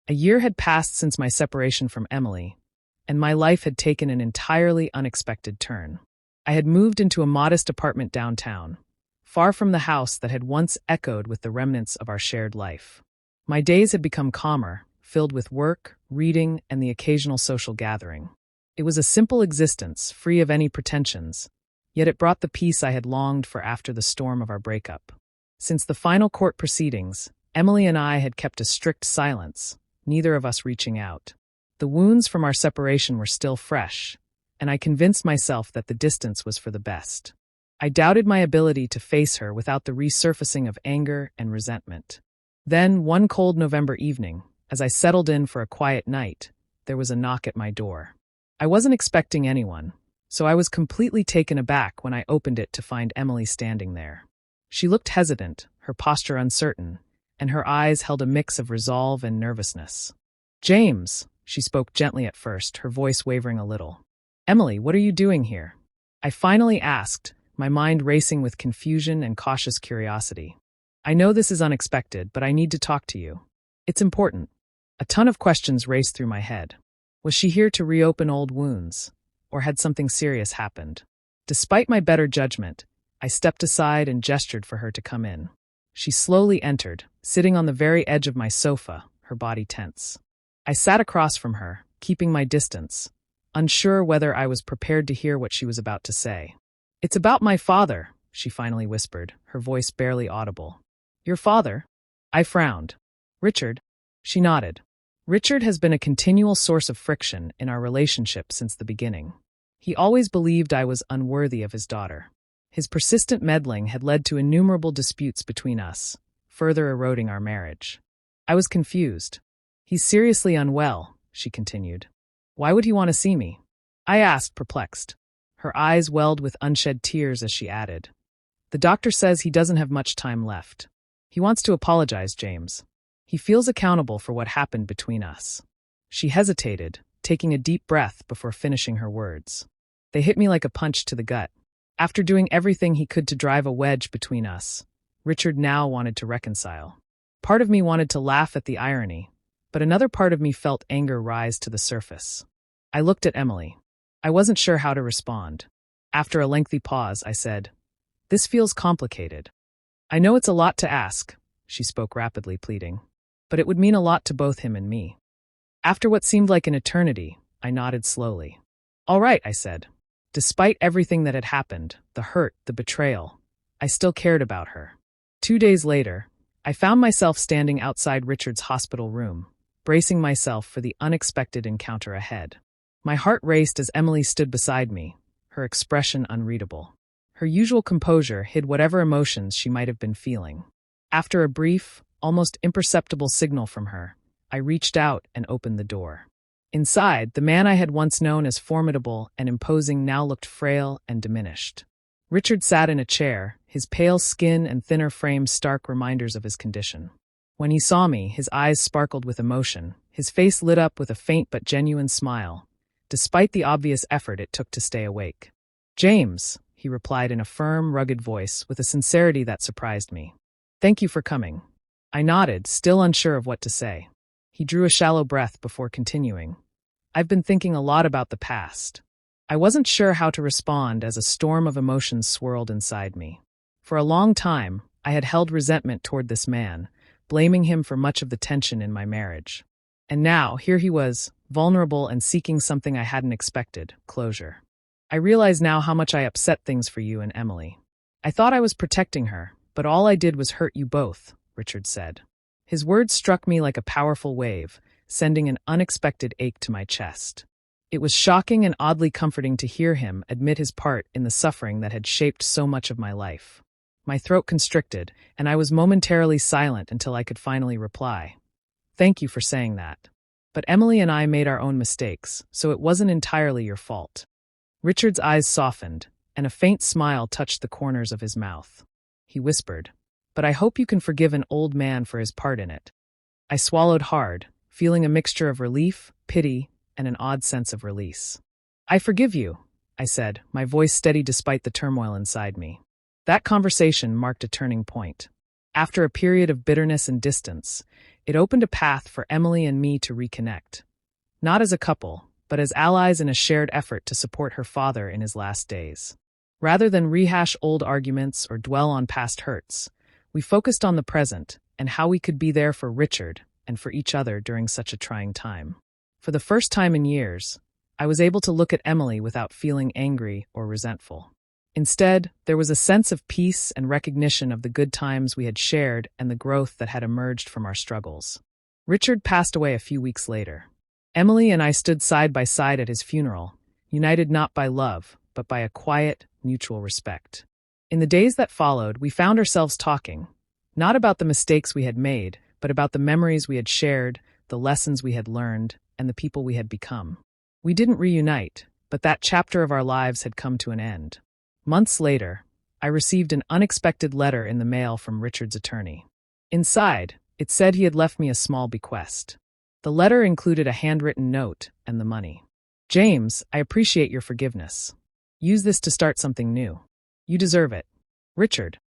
A year had passed since my separation from Emily, and my life had taken an entirely unexpected turn. I had moved into a modest apartment downtown, far from the house that had once echoed with the remnants of our shared life. My days had become calmer, filled with work, reading, and the occasional social gathering. It was a simple existence, free of any pretensions, yet it brought the peace I had longed for after the storm of our breakup. Since the final court proceedings, Emily and I had kept a strict silence, neither of us reaching out. The wounds from our separation were still fresh, and I convinced myself that the distance was for the best. I doubted my ability to face her without the resurfacing of anger and resentment. Then, one cold November evening, as I settled in for a quiet night, there was a knock at my door. I wasn't expecting anyone, so I was completely taken aback when I opened it to find Emily standing there. She looked hesitant, her posture uncertain, and her eyes held a mix of resolve and nervousness. "James," she spoke gently at first, her voice wavering a little. "Emily, what are you doing here?" I finally asked, my mind racing with confusion and cautious curiosity. "I know this is unexpected, but I need to talk to you. It's important." A ton of questions raced through my head. Was she here to reopen old wounds, or had something serious happened? Despite my better judgment, I stepped aside and gestured for her to come in. She slowly entered, sitting on the very edge of my sofa, her body tense. I sat across from her, keeping my distance, unsure whether I was prepared to hear what she was about to say. "It's about my father," she finally whispered, her voice barely audible. "Your father?" I frowned. "Richard?" She nodded. "Richard has been a continual source of friction in our relationship since the beginning. He always believed I was unworthy of his daughter. His persistent meddling had led to innumerable disputes between us, further eroding our marriage." I was confused. "He's seriously unwell," she continued. "Why would he want to see me?" I asked, perplexed. Her eyes welled with unshed tears as she added, "The doctor says he doesn't have much time left. He wants to apologize, James. He feels accountable for what happened between us." She hesitated, taking a deep breath before finishing her words. They hit me like a punch to the gut. After doing everything he could to drive a wedge between us, Richard now wanted to reconcile. Part of me wanted to laugh at the irony, but another part of me felt anger rise to the surface. I looked at Emily. I wasn't sure how to respond. After a lengthy pause, I said, "This feels complicated. I know it's a lot to ask," she spoke rapidly, pleading, "but it would mean a lot to both him and me." After what seemed like an eternity, I nodded slowly. "All right," I said. Despite everything that had happened, the hurt, the betrayal, I still cared about her. 2 days later, I found myself standing outside Richard's hospital room, bracing myself for the unexpected encounter ahead. My heart raced as Emily stood beside me, her expression unreadable. Her usual composure hid whatever emotions she might have been feeling. After a brief, almost imperceptible signal from her, I reached out and opened the door. Inside, the man I had once known as formidable and imposing now looked frail and diminished. Richard sat in a chair, his pale skin and thinner frame stark reminders of his condition. When he saw me, his eyes sparkled with emotion, his face lit up with a faint but genuine smile, despite the obvious effort it took to stay awake. "James," he replied in a firm, rugged voice with a sincerity that surprised me. "Thank you for coming." I nodded, still unsure of what to say. He drew a shallow breath before continuing. "I've been thinking a lot about the past." I wasn't sure how to respond as a storm of emotions swirled inside me. For a long time, I had held resentment toward this man, blaming him for much of the tension in my marriage. And now, here he was, vulnerable and seeking something I hadn't expected, closure. "I realize now how much I upset things for you and Emily. I thought I was protecting her, but all I did was hurt you both," Richard said. His words struck me like a powerful wave, sending an unexpected ache to my chest. It was shocking and oddly comforting to hear him admit his part in the suffering that had shaped so much of my life. My throat constricted, and I was momentarily silent until I could finally reply. "Thank you for saying that. But Emily and I made our own mistakes, so it wasn't entirely your fault." Richard's eyes softened, and a faint smile touched the corners of his mouth. He whispered, "But I hope you can forgive an old man for his part in it." I swallowed hard, feeling a mixture of relief, pity, and an odd sense of release. "I forgive you," I said, my voice steady despite the turmoil inside me. That conversation marked a turning point. After a period of bitterness and distance, it opened a path for Emily and me to reconnect. Not as a couple, but as allies in a shared effort to support her father in his last days. Rather than rehash old arguments or dwell on past hurts, we focused on the present and how we could be there for Richard and for each other during such a trying time. For the first time in years, I was able to look at Emily without feeling angry or resentful. Instead, there was a sense of peace and recognition of the good times we had shared and the growth that had emerged from our struggles. Richard passed away a few weeks later. Emily and I stood side by side at his funeral, united not by love, but by a quiet, mutual respect. In the days that followed, we found ourselves talking, not about the mistakes we had made, but about the memories we had shared, the lessons we had learned, and the people we had become. We didn't reunite, but that chapter of our lives had come to an end. Months later, I received an unexpected letter in the mail from Richard's attorney. Inside, it said he had left me a small bequest. The letter included a handwritten note and the money. "James, I appreciate your forgiveness. Use this to start something new. You deserve it. Richard."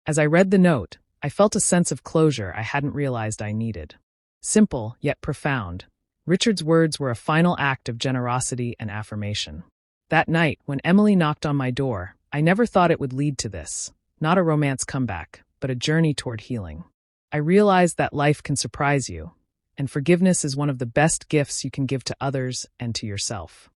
As I read the note, I felt a sense of closure I hadn't realized I needed. Simple, yet profound, Richard's words were a final act of generosity and affirmation. That night, when Emily knocked on my door, I never thought it would lead to this, not a romance comeback, but a journey toward healing. I realized that life can surprise you, and forgiveness is one of the best gifts you can give to others and to yourself.